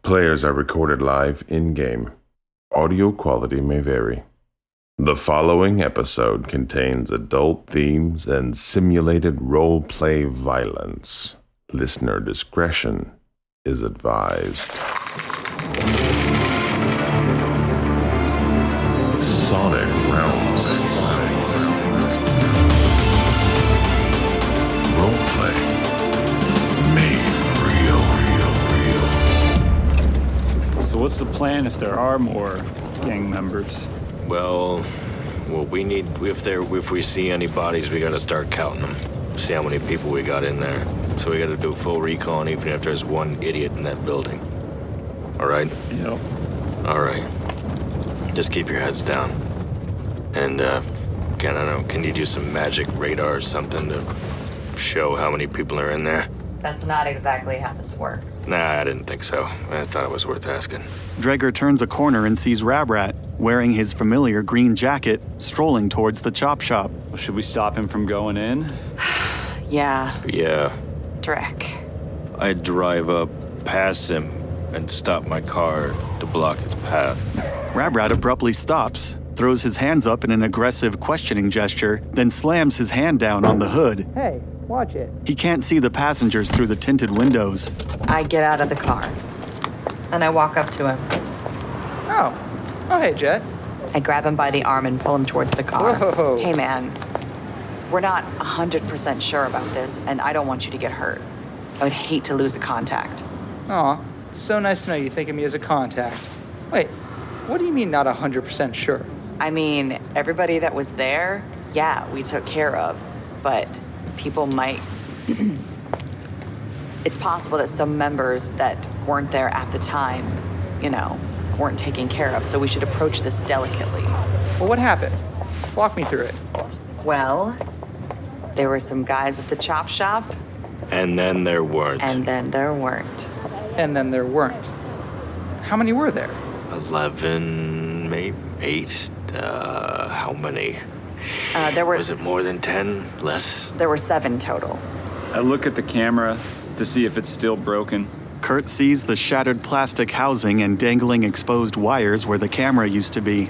Players are recorded live in-game. Audio quality may vary. The following episode contains adult themes and simulated role-play violence. Listener discretion is advised. Sonic Realms. Roleplay made real. So what's the plan if there are more gang members? Well, if we see any bodies, we gotta start counting them. See how many people we got in there. So we gotta do full recon even if there's one idiot in that building. All right? Yep. All right. Just keep your heads down. And, can you do some magic radar or something to show how many people are in there? That's not exactly how this works. Nah, I didn't think so. I thought it was worth asking. Dreger turns a corner and sees Rabrat, wearing his familiar green jacket, strolling towards the chop shop. Should we stop him from going in? Yeah, Yeah. Drek. I drive up past him and stop my car to block his path. Rabrat abruptly stops, throws his hands up in an aggressive questioning gesture, then slams his hand down on the hood. Hey, watch it. He can't see the passengers through the tinted windows. I get out of the car, and I walk up to him. Oh, hey, Jet. I grab him by the arm and pull him towards the car. Whoa. Hey, man, we're not 100% sure about this, and I don't want you to get hurt. I would hate to lose a contact. Aw, it's so nice to know you think of me as a contact. Wait, what do you mean not 100% sure? I mean, everybody that was there, yeah, we took care of, but people might... It's possible that some members that weren't there at the time, weren't taken care of, so we should approach this delicately. Well, what happened? Walk me through it. Well, there were some guys at the chop shop, And then there weren't. and then there weren't. And then there weren't. How many were there? 11, maybe 8. How many? Was it more than 10? Less? There were 7 total. I look at the camera to see if it's still broken. Curt sees the shattered plastic housing and dangling exposed wires where the camera used to be.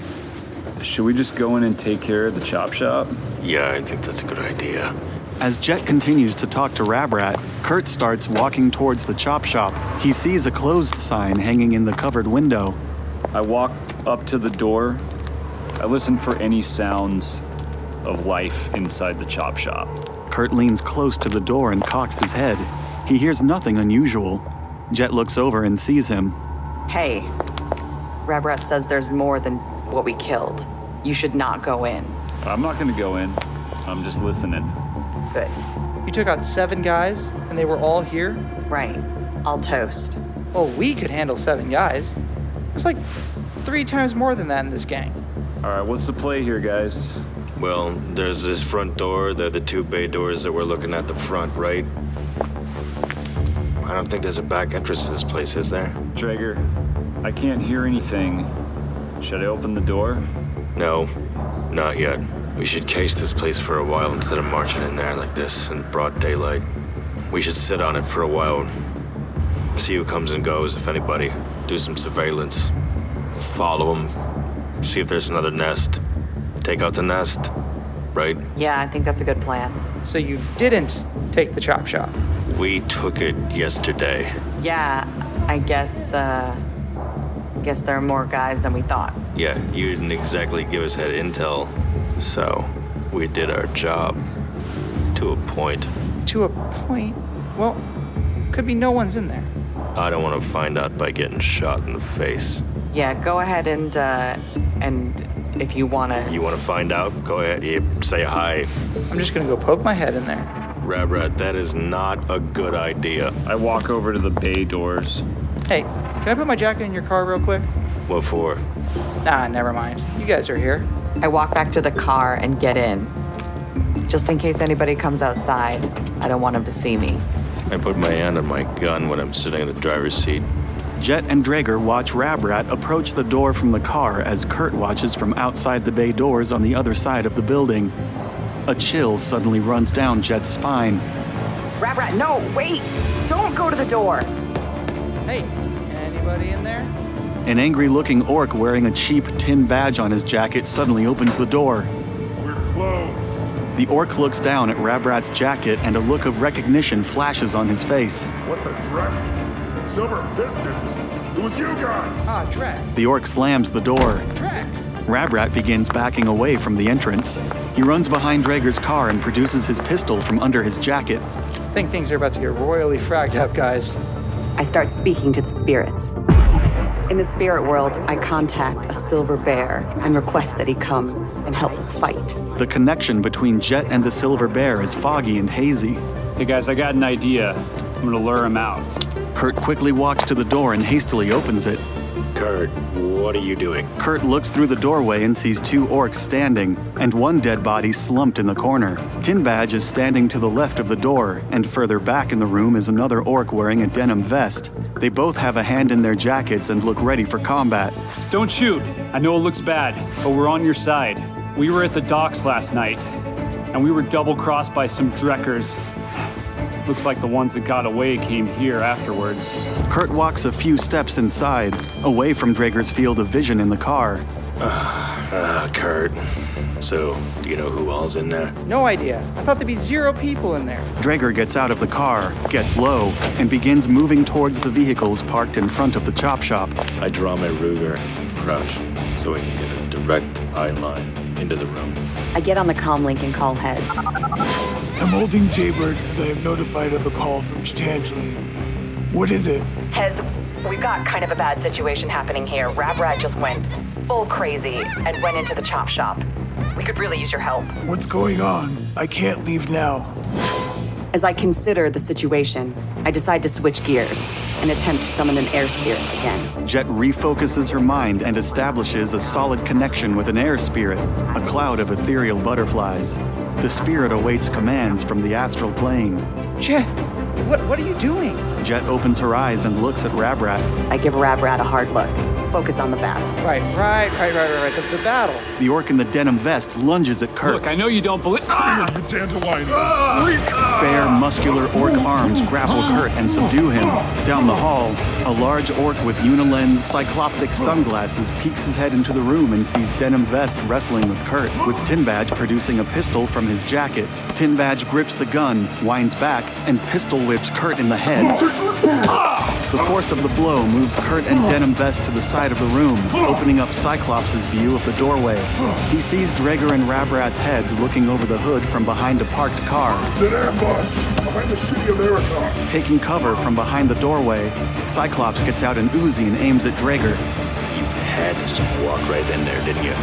Should we just go in and take care of the chop shop? Yeah, I think that's a good idea. As Jet continues to talk to Rabrat, Curt starts walking towards the chop shop. He sees a closed sign hanging in the covered window. I walk up to the door. I listen for any sounds of life inside the chop shop. Curt leans close to the door and cocks his head. He hears nothing unusual. Jet looks over and sees him. Hey, Rabrat says there's more than what we killed. You should not go in. I'm not gonna go in. I'm just listening. Good. You took out 7 guys, and they were all here? Right. I'll toast. Well, we could handle 7 guys. There's like 3 times more than that in this gang. All right, what's the play here, guys? Well, there's this front door. They're the 2 bay doors that we're looking at the front, right? I don't think there's a back entrance to this place, is there? Dreger, I can't hear anything. Should I open the door? No, not yet. We should case this place for a while instead of marching in there like this in broad daylight. We should sit on it for a while. See who comes and goes, if anybody. Do some surveillance. Follow them. See if there's another nest. Take out the nest. Right? Yeah, I think that's a good plan. So you didn't take the chop shop. We took it yesterday. Yeah, I guess there are more guys than we thought. Yeah, you didn't exactly give us that intel, so we did our job. To a point. To a point? Well, could be no one's in there. I don't want to find out by getting shot in the face. Yeah, go ahead and if you wanna... You want to find out? Go ahead, you say hi. I'm just gonna go poke my head in there. Rabrat, that is not a good idea. I walk over to the bay doors. Hey, can I put my jacket in your car real quick? What for? Nah, never mind. You guys are here. I walk back to the car and get in. Just in case anybody comes outside, I don't want them to see me. I put my hand on my gun when I'm sitting in the driver's seat. Jet and Dreger watch Rabrat approach the door from the car as Curt watches from outside the bay doors on the other side of the building. A chill suddenly runs down Jet's spine. Rabrat, no, wait! Don't go to the door! Hey, Anybody in there? An angry-looking orc wearing a cheap tin badge on his jacket suddenly opens the door. We're closed. The orc looks down at Rabrat's jacket and a look of recognition flashes on his face. What the dreck? Silver Pistons. It was you guys. Ah, Dreg. The orc slams the door. Dreg. Rabrat begins backing away from the entrance. He runs behind Dreger's car and produces his pistol from under his jacket. I think things are about to get royally fragged up, guys. I start speaking to the spirits. In the spirit world, I contact a silver bear and request that he come and help us fight. The connection between Jet and the silver bear is foggy and hazy. Hey guys, I got an idea. I'm gonna lure him out. Curt quickly walks to the door and hastily opens it. Curt, what are you doing? Curt looks through the doorway and sees two orcs standing, and one dead body slumped in the corner. Tin Badge is standing to the left of the door, and further back in the room is another orc wearing a denim vest. They both have a hand in their jackets and look ready for combat. Don't shoot. I know it looks bad, but we're on your side. We were at the docks last night, and we were double-crossed by some Dreckers. Looks like the ones that got away came here afterwards. Curt walks a few steps inside, away from Dreger's field of vision in the car. Curt. So, do you know who all's in there? No idea. I thought there'd be 0 people in there. Dreger gets out of the car, gets low, and begins moving towards the vehicles parked in front of the chop shop. I draw my Ruger and crouch so we can get a direct eye line into the room. I get on the comm link and call heads. I'm holding Jaybird as I have notified of a call from Chitangeli. What is it? Heads, we've got kind of a bad situation happening here. Rabrat just went full crazy and went into the chop shop. We could really use your help. What's going on? I can't leave now. As I consider the situation, I decide to switch gears and attempt to summon an air spirit again. Jet refocuses her mind and establishes a solid connection with an air spirit, a cloud of ethereal butterflies. The spirit awaits commands from the astral plane. Jet, what are you doing? Jet opens her eyes and looks at Rabrat. I give Rabrat a hard look. Focus on the battle. Right. The battle. The orc in the denim vest lunges at Curt. Look, I know you don't believe. Bare, muscular orc arms grapple Curt and subdue him. Down the hall, a large orc with unilens, cycloptic sunglasses peeks his head into the room and sees Denim Vest wrestling with Curt, with Tin Badge producing a pistol from his jacket. Tin Badge grips the gun, winds back, and pistol whips Curt in the head. The force of the blow moves Curt and Denim Vest to the side of the room, opening up Cyclops' view of the doorway. He sees Dreger and Rabrat's heads looking over the hood from behind a parked car. It's an ambush behind the city of Erica. Taking cover from behind the doorway, Cyclops gets out an Uzi and aims at Dreger. You had to just walk right in there, didn't you?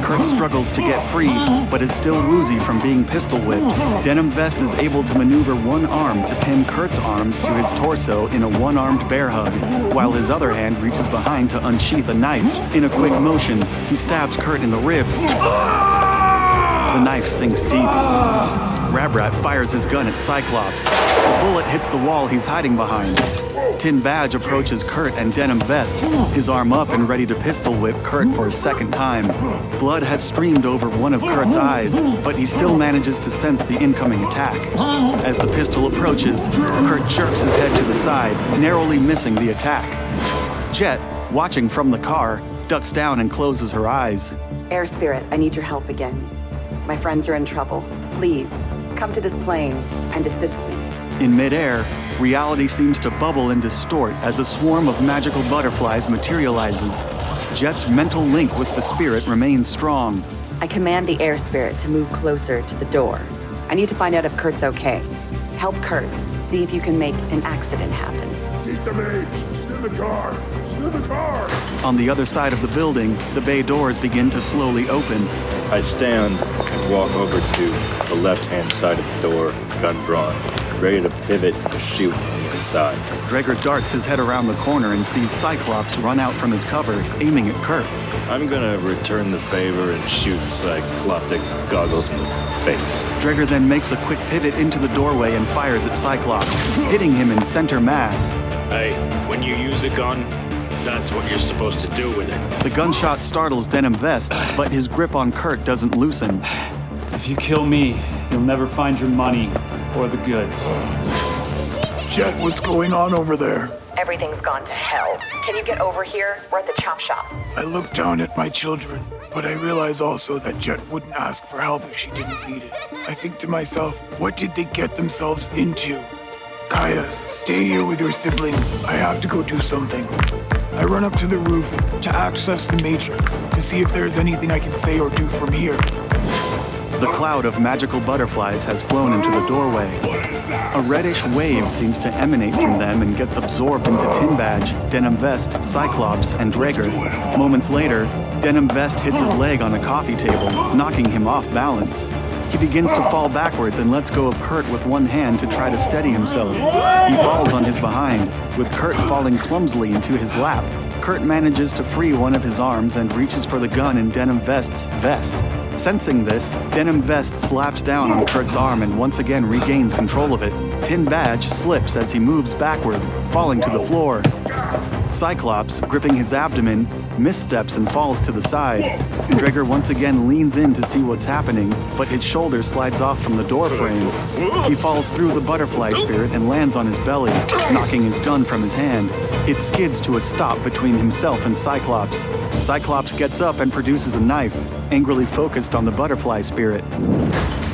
Curt struggles to get free, but is still woozy from being pistol whipped. Denim Vest is able to maneuver one arm to pin Curt's arms to his torso in a one-armed bear hug, while his other hand reaches behind to unsheath a knife. In a quick motion, he stabs Curt in the ribs. The knife sinks deep. Rabrat fires his gun at Cyclops. The bullet hits the wall he's hiding behind. Tin Badge approaches Curt and Denim Vest, his arm up and ready to pistol whip Curt for a second time. Blood has streamed over one of Curt's eyes, but he still manages to sense the incoming attack. As the pistol approaches, Curt jerks his head to the side, narrowly missing the attack. Jet, watching from the car, ducks down and closes her eyes. Air spirit, I need your help again. My friends are in trouble. Please, come to this plane and assist me. In midair, reality seems to bubble and distort as a swarm of magical butterflies materializes. Jet's mental link with the spirit remains strong. I command the air spirit to move closer to the door. I need to find out if Curt's okay. Help Curt. See if you can make an accident happen. Eat the maid. She's in the car. She's in the car. On the other side of the building, the bay doors begin to slowly open. I stand and walk over to the left-hand side of the door, gun drawn, ready to pivot and shoot on the inside. Dreger darts his head around the corner and sees Cyclops run out from his cover, aiming at Curt. I'm gonna return the favor and shoot cycloptic goggles in the face. Dreger then makes a quick pivot into the doorway and fires at Cyclops, hitting him in center mass. Hey, when you use a gun, that's what you're supposed to do with it. The gunshot startles Denim Vest, but his grip on Curt doesn't loosen. If you kill me, you'll never find your money or the goods. Jet, what's going on over there? Everything's gone to hell. Can you get over here? We're at the chop shop. I look down at my children, but I realize also that Jet wouldn't ask for help if she didn't need it. I think to myself, what did they get themselves into? Kaya, stay here with your siblings. I have to go do something. I run up to the roof to access the Matrix to see if there's anything I can say or do from here. The cloud of magical butterflies has flown into the doorway. A reddish wave seems to emanate from them and gets absorbed into Tin Badge, Denim Vest, Cyclops, and Dreger. Moments later, Denim Vest hits his leg on a coffee table, knocking him off balance. He begins to fall backwards and lets go of Curt with one hand to try to steady himself. He falls on his behind, with Curt falling clumsily into his lap. Curt manages to free one of his arms and reaches for the gun in Denim Vest's vest. Sensing this, Denim Vest slaps down on Curt's arm and once again regains control of it. Tin Badge slips as he moves backward, falling to the floor. Cyclops, gripping his abdomen, missteps and falls to the side. Dreger once again leans in to see what's happening, but his shoulder slides off from the door frame. He falls through the butterfly spirit and lands on his belly, knocking his gun from his hand. It skids to a stop between himself and Cyclops. Cyclops gets up and produces a knife, angrily focused on the butterfly spirit.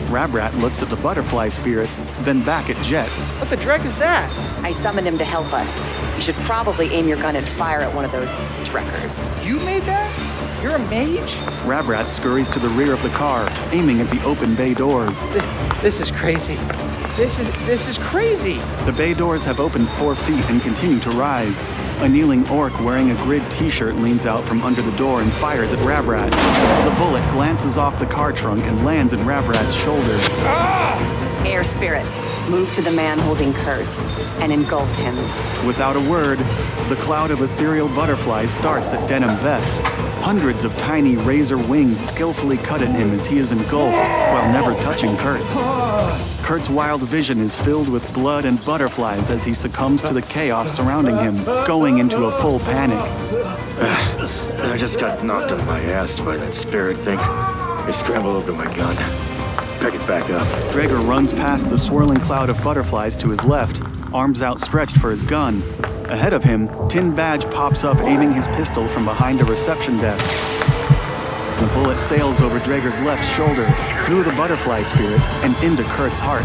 Rabrat looks at the butterfly spirit, then back at Jet. What the dreck is that? I summoned him to help us. You should probably aim your gun and fire at one of those Dreckers. You made that? You're a mage? Rabrat scurries to the rear of the car, aiming at the open bay doors. This is crazy. This is crazy. The bay doors have opened 4 feet and continue to rise. A kneeling orc wearing a grid t-shirt leans out from under the door and fires at Rabrat. The bullet glances off the car trunk and lands in Rabrat's shoulder. Air Spirit, move to the man holding Curt and engulf him. Without a word, the cloud of ethereal butterflies darts at Denim Vest. Hundreds of tiny razor wings skillfully cut at him as he is engulfed while never touching Curt. Curt's wild vision is filled with blood and butterflies as he succumbs to the chaos surrounding him, going into a full panic. I just got knocked on my ass by that spirit thing. I scramble over to my gun. Pick it back up. Dreger runs past the swirling cloud of butterflies to his left, arms outstretched for his gun. Ahead of him, Tin Badge pops up aiming his pistol from behind a reception desk. The bullet sails over Dreger's left shoulder, through the butterfly spirit, and into Curt's heart.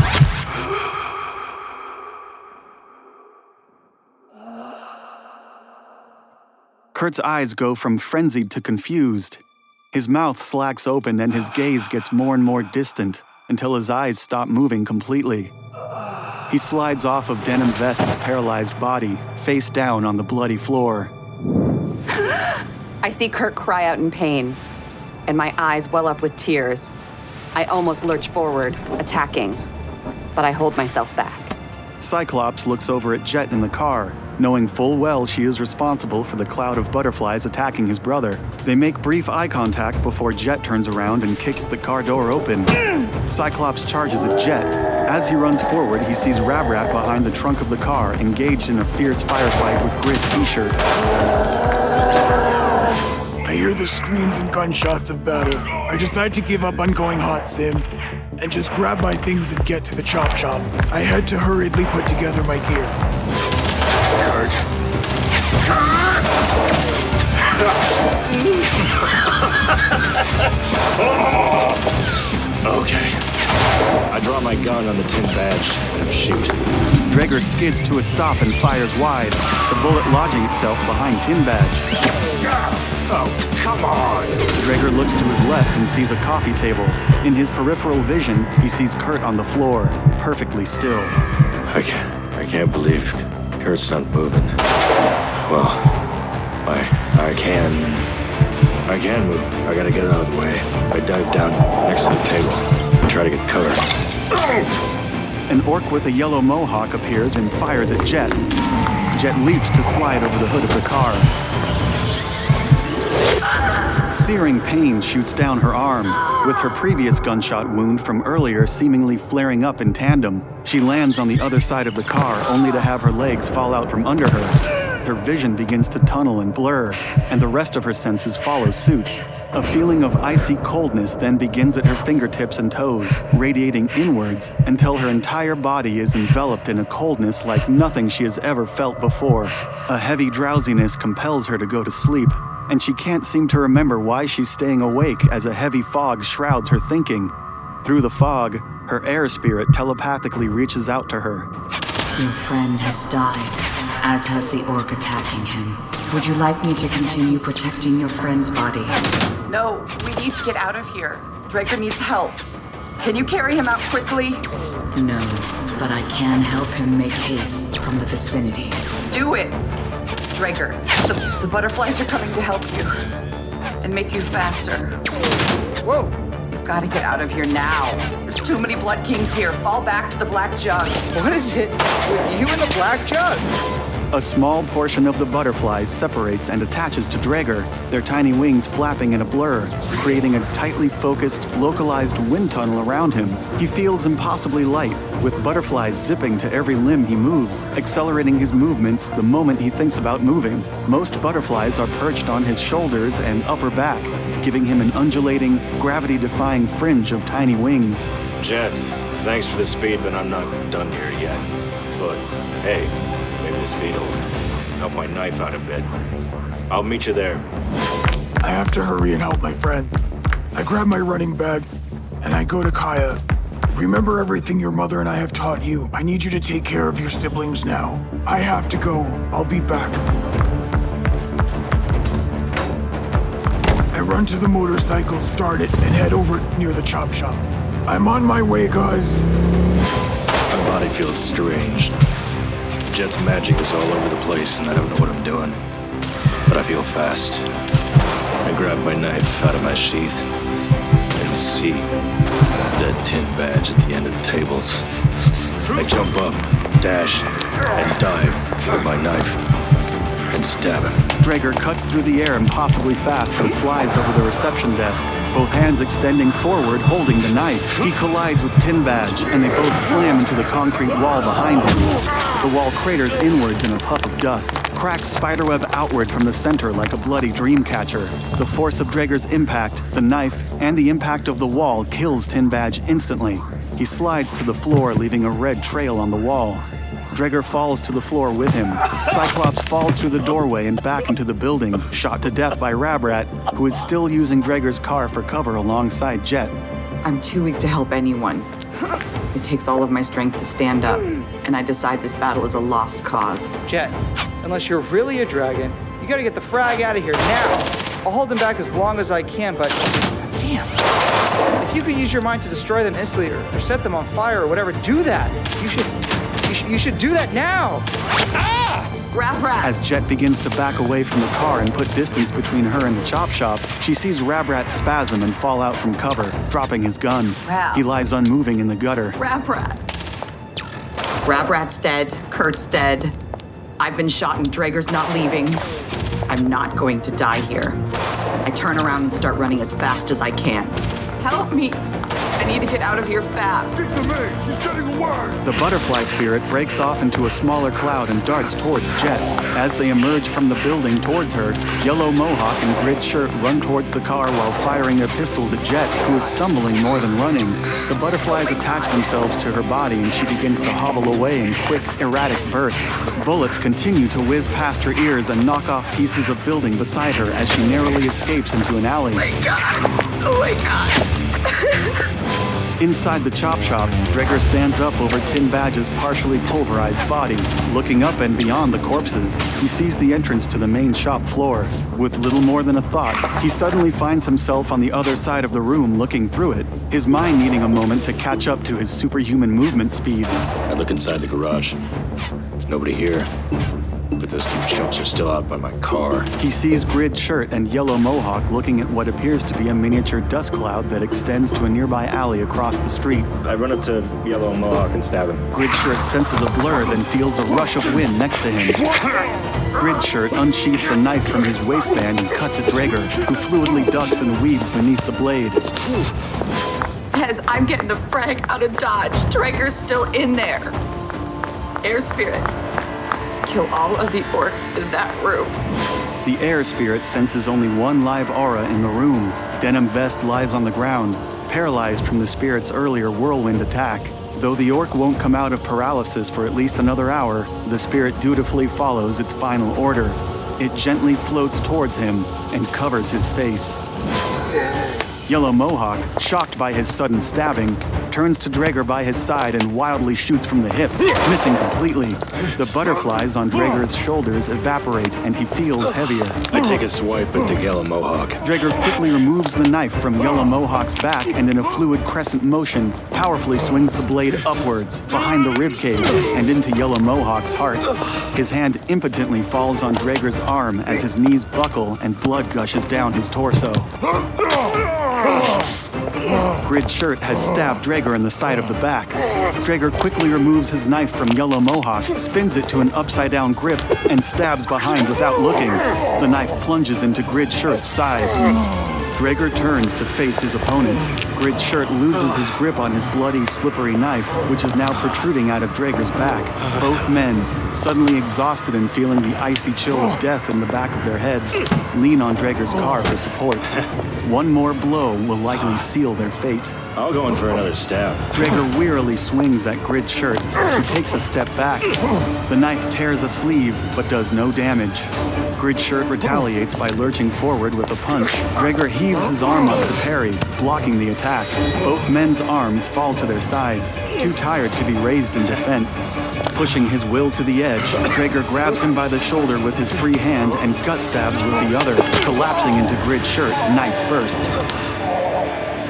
Curt's eyes go from frenzied to confused. His mouth slacks open and his gaze gets more and more distant until his eyes stop moving completely. He slides off of Denim Vest's paralyzed body, face down on the bloody floor. I see Curt cry out in pain, and my eyes well up with tears. I almost lurch forward, attacking, but I hold myself back. Cyclops looks over at Jet in the car, knowing full well she is responsible for the cloud of butterflies attacking his brother. They make brief eye contact before Jet turns around and kicks the car door open. Cyclops charges at Jet. As he runs forward, he sees Rabrat behind the trunk of the car, engaged in a fierce firefight with Grid T-shirt. I hear the screams and gunshots of battle. I decide to give up on going hot sim and just grab my things and get to the chop shop. I head to hurriedly put together my gear. Curt. Okay. I draw my gun on the Tin Badge and shoot. Dreger skids to a stop and fires wide, the bullet lodging itself behind Tin Badge. Oh, come on! Dreger looks to his left and sees a coffee table. In his peripheral vision, he sees Curt on the floor, perfectly still. I can't believe Curt's not moving. Well, I can move. I gotta get out of the way. I dive down next to the table and try to get cover. An orc with a yellow mohawk appears and fires at Jet. Jet leaps to slide over the hood of the car. Searing pain shoots down her arm, with her previous gunshot wound from earlier seemingly flaring up in tandem. She lands on the other side of the car, only to have her legs fall out from under her. Her vision begins to tunnel and blur, and the rest of her senses follow suit. A feeling of icy coldness then begins at her fingertips and toes, radiating inwards until her entire body is enveloped in a coldness like nothing she has ever felt before. A heavy drowsiness compels her to go to sleep, and she can't seem to remember why she's staying awake as a heavy fog shrouds her thinking. Through the fog, her air spirit telepathically reaches out to her. Your friend has died, as has the orc attacking him. Would you like me to continue protecting your friend's body? No, we need to get out of here. Dreger needs help. Can you carry him out quickly? No, but I can help him make haste from the vicinity. Do it! Dreger, the butterflies are coming to help you. And make you faster. Whoa! You've got to get out of here now. There's too many Blood Kings here. Fall back to the Black Jug. What is it with you and the Black Jug? A small portion of the butterflies separates and attaches to Dreger, their tiny wings flapping in a blur, creating a tightly focused, localized wind tunnel around him. He feels impossibly light, with butterflies zipping to every limb he moves, accelerating his movements the moment he thinks about moving. Most butterflies are perched on his shoulders and upper back, giving him an undulating, gravity-defying fringe of tiny wings. Jet, thanks for the speed, but I'm not done here yet. But, hey, maybe the speed will help my knife out a bit. I'll meet you there. I have to hurry and help my friends. I grab my running bag, and I go to Kaya. Remember everything your mother and I have taught you. I need you to take care of your siblings now. I have to go. I'll be back. I run to the motorcycle, start it, and head over near the chop shop. I'm on my way, guys. My body feels strange. Jet's magic is all over the place, and I don't know what I'm doing. But I feel fast. I grab my knife out of my sheath and see that tin badge at the end of the tables. I jump up, dash, and dive for my knife and stab him. Dreger cuts through the air impossibly fast and flies over the reception desk, both hands extending forward, holding the knife. He collides with Tin Badge, and they both slam into the concrete wall behind him. The wall craters inwards in a puff of dust, cracks spiderweb outward from the center like a bloody dream catcher. The force of Dreger's impact, the knife, and the impact of the wall kills Tin Badge instantly. He slides to the floor, leaving a red trail on the wall. Dreger falls to the floor with him. Cyclops falls through the doorway and back into the building, shot to death by Rabrat, who is still using Dreger's car for cover alongside Jet. I'm too weak to help anyone. It takes all of my strength to stand up, and I decide this battle is a lost cause. Jet, unless you're really a dragon, you gotta get the frag out of here now. I'll hold them back as long as I can, but damn. If you could use your mind to destroy them instantly or set them on fire or whatever, do that. You should do that now. Ah! Rabrat! As Jet begins to back away from the car and put distance between her and the chop shop, she sees Rabrat spasm and fall out from cover, dropping his gun. Rab. He lies unmoving in the gutter. Rabrat! Rabrat's dead. Curt's dead. I've been shot and Dreger's not leaving. I'm not going to die here. I turn around and start running as fast as I can. Help me! I need to get out of here fast. Stick to me! She's getting away! The butterfly spirit breaks off into a smaller cloud and darts towards Jet. As they emerge from the building towards her, Yellow Mohawk and Grid Shirt run towards the car while firing their pistols at Jet, who is stumbling more than running. The butterflies attach themselves to her body and she begins to hobble away in quick, erratic bursts. Bullets continue to whiz past her ears and knock off pieces of building beside her as she narrowly escapes into an alley. Oh my God! Oh my God! Inside the chop shop, Dreger stands up over Tin Badge's partially pulverized body. Looking up and beyond the corpses, he sees the entrance to the main shop floor. With little more than a thought, he suddenly finds himself on the other side of the room looking through it, his mind needing a moment to catch up to his superhuman movement speed. I look inside the garage. There's nobody here. But those two chumps are still out by my car. He sees Grid Shirt and Yellow Mohawk looking at what appears to be a miniature dust cloud that extends to a nearby alley across the street. I run up to Yellow Mohawk and stab him. Grid Shirt senses a blur, then feels a rush of wind next to him. Grid Shirt unsheaths a knife from his waistband and cuts at Dreger, who fluidly ducks and weaves beneath the blade. As I'm getting the frag out of Dodge, Dreger's still in there. Air Spirit, kill all of the orcs in that room. The air spirit senses only one live aura in the room. Denim Vest lies on the ground, paralyzed from the spirit's earlier whirlwind attack. Though the orc won't come out of paralysis for at least another hour, the spirit dutifully follows its final order. It gently floats towards him and covers his face. Yellow Mohawk, shocked by his sudden stabbing, turns to Dreger by his side and wildly shoots from the hip, missing completely. The butterflies on Dreger's shoulders evaporate and he feels heavier. I take a swipe at the Yellow Mohawk. Dreger quickly removes the knife from Yellow Mohawk's back and in a fluid crescent motion, powerfully swings the blade upwards, behind the ribcage, and into Yellow Mohawk's heart. His hand impotently falls on Dreger's arm as his knees buckle and blood gushes down his torso. Grid Shirt has stabbed Dreger in the side of the back. Dreger quickly removes his knife from Yellow Mohawk, spins it to an upside-down grip, and stabs behind without looking. The knife plunges into Grid Shirt's side. Dreger turns to face his opponent. Grid Shirt loses his grip on his bloody, slippery knife, which is now protruding out of Dreger's back. Both men, suddenly exhausted and feeling the icy chill of death in the back of their heads, lean on Dreger's car for support. One more blow will likely seal their fate. I'll go in for another stab. Dreger wearily swings at Grid Shirt, who takes a step back. The knife tears a sleeve, but does no damage. Grid Shirt retaliates by lurching forward with a punch. Dreger heaves his arm up to parry, blocking the attack. Both men's arms fall to their sides, too tired to be raised in defense. Pushing his will to the edge, Dreger grabs him by the shoulder with his free hand and gut stabs with the other, collapsing into Grid Shirt, knife first.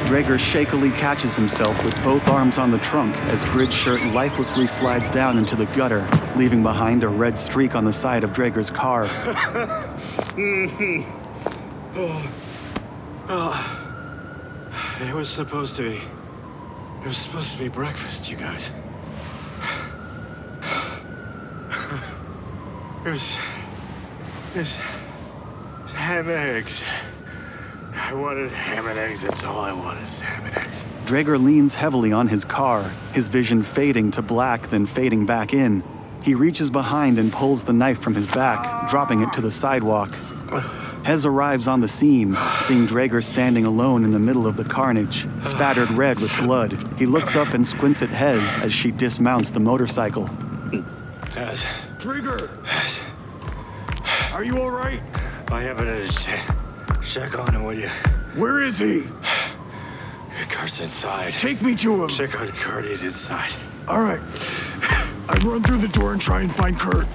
Dreger shakily catches himself with both arms on the trunk as Grid Shirt lifelessly slides down into the gutter, leaving behind a red streak on the side of Dreger's car. It was supposed to be breakfast, you guys. It was ham and eggs. I wanted ham and eggs, that's all I wanted is ham and eggs. Dreger leans heavily on his car, his vision fading to black then fading back in. He reaches behind and pulls the knife from his back, dropping it to the sidewalk. Hez arrives on the scene, seeing Dreger standing alone in the middle of the carnage, spattered red with blood. He looks up and squints at Hez as she dismounts the motorcycle. Hez. Dreger! Are you all right? I haven't had a chance. Check on him, will you? Where is he? Curt's inside. Take me to him. Check on Curt, he's inside. All right. I run through the door and try and find Curt.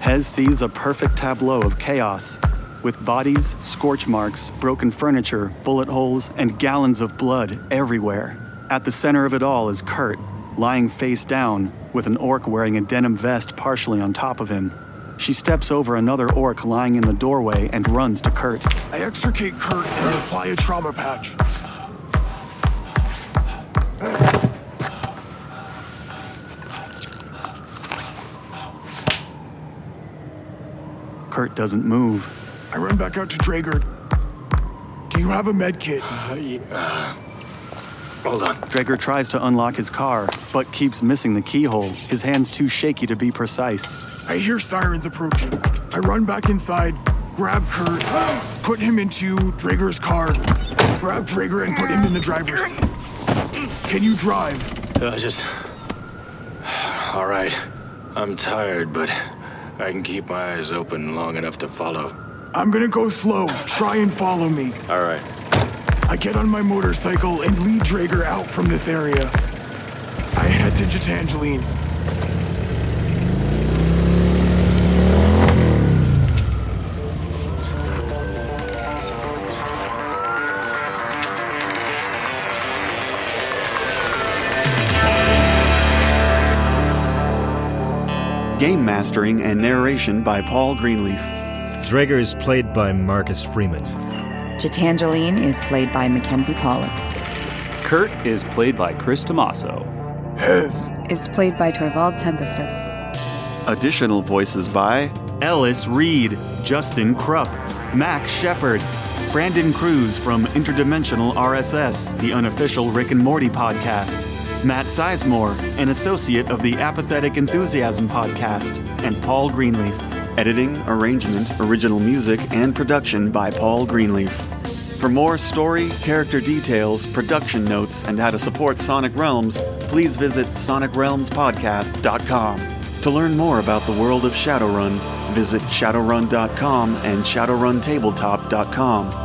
Hez sees a perfect tableau of chaos, with bodies, scorch marks, broken furniture, bullet holes, and gallons of blood everywhere. At the center of it all is Curt, lying face down, with an orc wearing a denim vest partially on top of him. She steps over another orc lying in the doorway and runs to Curt. I extricate Curt and apply a trauma patch. Curt doesn't move. I run back out to Dreger. Do you have a med kit? Hold on. Dreger tries to unlock his car, but keeps missing the keyhole, his hands too shaky to be precise. I hear sirens approaching. I run back inside, grab Curt, put him into Dreger's car, grab Dreger and put him in the driver's seat. Can you drive? All right. I'm tired, but I can keep my eyes open long enough to follow. I'm gonna go slow. Try and follow me. All right. I get on my motorcycle and lead Dreger out from this area. I head to Gitangeline. Game mastering and narration by Paul Greenleaf. Dreger is played by Marcus Freeman. Gitangeline is played by Mackenzie Paulus. Curt is played by Chris Tomaso. Hez is played by Torvald Tempestus. Additional voices by Ellis Reed, Justin Krupp, Max Shepard, Brandon Cruz from Interdimensional RSS, the unofficial Rick and Morty podcast, Matt Sizemore, an associate of the Apathetic Enthusiasm podcast, and Paul Greenleaf. Editing, arrangement, original music, and production by Paul Greenleaf. For more story, character details, production notes, and how to support Sonic Realms, please visit sonicrealmspodcast.com. To learn more about the world of Shadowrun, visit shadowrun.com and shadowruntabletop.com.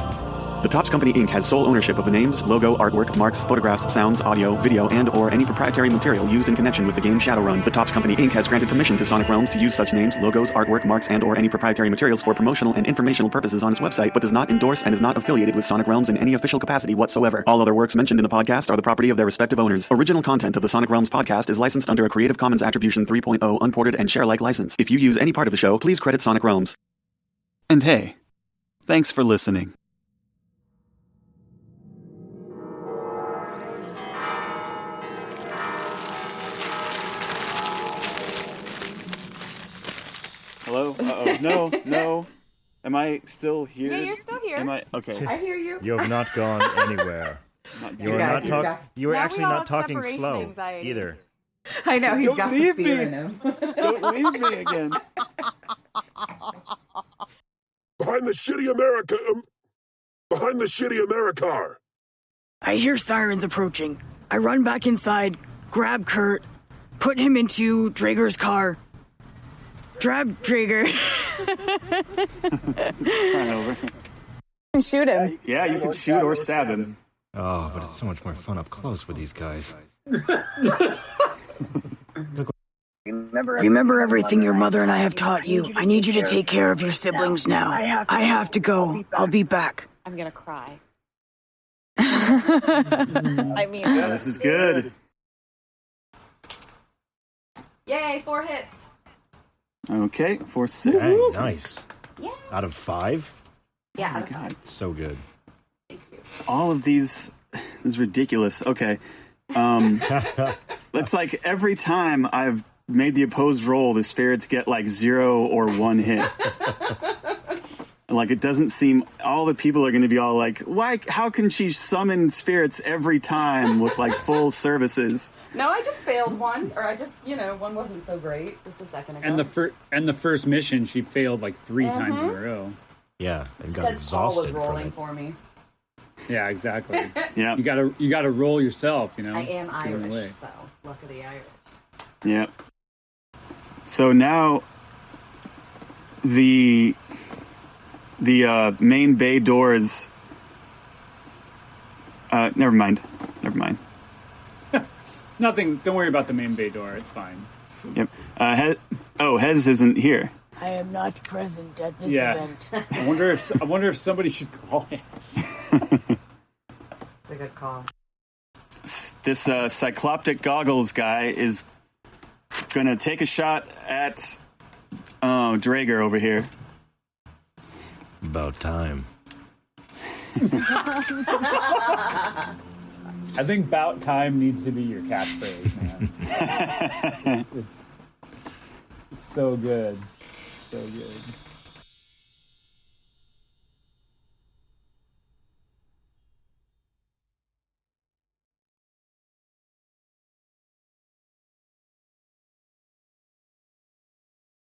The Topps Company Inc. has sole ownership of the names, logo, artwork, marks, photographs, sounds, audio, video, and/or any proprietary material used in connection with the game Shadowrun. The Topps Company Inc. has granted permission to Sonic Realms to use such names, logos, artwork, marks, and/or any proprietary materials for promotional and informational purposes on its website, but does not endorse and is not affiliated with Sonic Realms in any official capacity whatsoever. All other works mentioned in the podcast are the property of their respective owners. Original content of the Sonic Realms podcast is licensed under a Creative Commons Attribution 3.0 unported and share-alike license. If you use any part of the show, please credit Sonic Realms. And hey, thanks for listening. Hello? Uh-oh. No. Am I still here? Yeah, you're still here. Am I? Okay. I hear you. You have not gone anywhere. You were actually not talking slow either. I know, he's got the fear in him. Don't leave me again. Behind the shitty Americar. I hear sirens approaching. I run back inside, grab Curt, put him into Dreger's car. Grab Dreger. Run over. And shoot him. Yeah, you can shoot or stab him. Oh, but it's so much more fun up close with these guys. Remember everything your mother and I have taught you. I need you to take care of your siblings now. I have to go. I'll be back. I'm gonna cry. Yeah, this is good. Yay, 4 hits. Okay, 4, 6. Dang, nice. Yeah. Out of 5? Yeah. Oh my God. So good. All of these is ridiculous. Okay. It's like every time I've made the opposed roll, the spirits get like 0 or 1 hit. Like, it doesn't seem, all the people are going to be all like, why, how can she summon spirits every time with like full services? No, I just failed one, or I just, one wasn't so great just a second ago. And the first mission, she failed like 3 times in a row. Yeah, and got exhausted Paul was rolling from it. for me. Yeah, exactly. Yeah. You gotta roll yourself, I am Irish, so luckily Irish. Yeah. So now the main bay doors. Never mind. Nothing. Don't worry about the main bay door. It's fine. Yep. Hez isn't here. I am not present at this event. I wonder if somebody should call Hez. It's a good call. This cycloptic goggles guy is gonna take a shot at Dreger over here. About time. I think "bout time" needs to be your catchphrase, man. It's so good. So good.